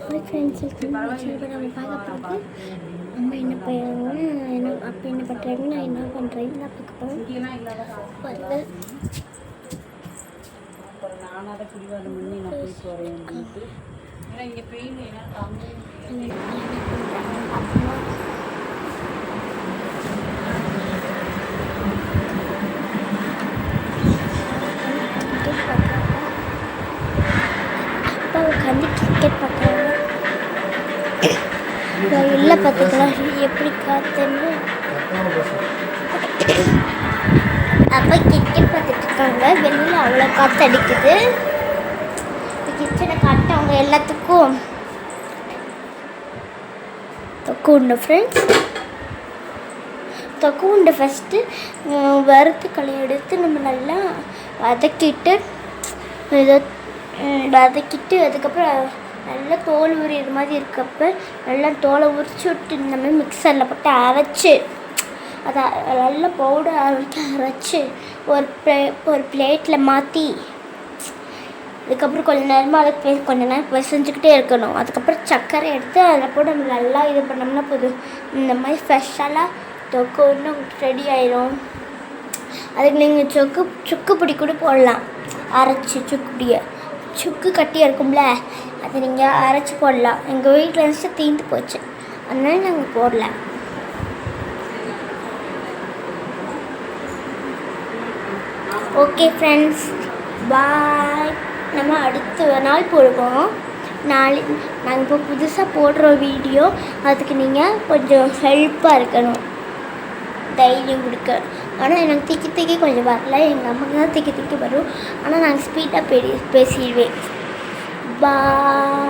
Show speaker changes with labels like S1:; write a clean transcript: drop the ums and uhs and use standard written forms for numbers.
S1: Hi friends, இப்போ நம்ம பார்க்க போகிறது அம்மா என்ன பண்ணுறாங்கன்னா அப்போ என்ன பண்ணுறாங்கன்னா நான் என்ன பண்ணுறேன்னு தான் பார்க்க போகிறேன்.
S2: நானாக பிடிவாதம் பண்ணி நான் போயிட்டு வரேன் அப்படின்ட்டு ஏன்னா இங்கே பெயின்
S1: அப்பா உட்காந்து கிரிக்கெட் பார்க்குறாங்க. வெளில பார்த்துக்கலாம் எப்படி காத்துன்னு. அப்பா கிரிக்கெட் பார்த்துட்டு இருக்காங்க. வெளியில் அவ்வளோ காற்று அடிக்குது. கிச்சனை காட்டு அவங்க எல்லாத்துக்கும் தொக்கு உண்டு ஃப்ரெண்ட்ஸ். தொக்கு உண்டு ஃபஸ்ட்டு வறுத்துக்களை எடுத்து நம்ம நல்லா வதக்கிட்டு அதுக்கப்புறம் நல்லா தோல் உரியிற மாதிரி இருக்கப்போ நல்லா தோலை உரிச்சு விட்டு இந்த மாதிரி மிக்சரில் போட்டு அரைச்சி அதை நல்லா பவுடர் அரைச்சி ஒரு பிளேட்டில் மாற்றி அதுக்கப்புறம் கொஞ்சம் நேரம் பிசைஞ்சுக்கிட்டே இருக்கணும். அதுக்கப்புறம் சர்க்கரை எடுத்து அதில் போட்டு நம்ம நல்லா இது பண்ணோம்னா போதும். இந்த மாதிரி ஸ்பெஷலாக தொக்கு இன்னும் ரெடி ஆயிடும். அதுக்கு நீங்கள் சுக்கு பொடி கூட போடலாம். அரைச்சி சுக்கு கட்டியாக இருக்கும்ல, அதை நீங்கள் அரைச்சி போடலாம். எங்கள் வீட்டில் இருந்துச்சு தீர்ந்து போச்சு, அதனால நாங்கள் போடல. ஓகே ஃப்ரெண்ட்ஸ், பாய். நம்ம அடுத்த நாள் போடுவோம். நாங்கள் இப்போ புதுசாக போடுற வீடியோ, அதுக்கு நீங்கள் கொஞ்சம் ஹெல்ப்பாக இருக்கணும், தைரியம் கொடுக்க. ஆனால் எனக்கு திக்கி கொஞ்சம் வரல. எங்கள் அம்மாவுக்கு தான் திக்கி வரும். ஆனால் நாங்கள் ஸ்பீடாக பேசிடுவேன். பாய்.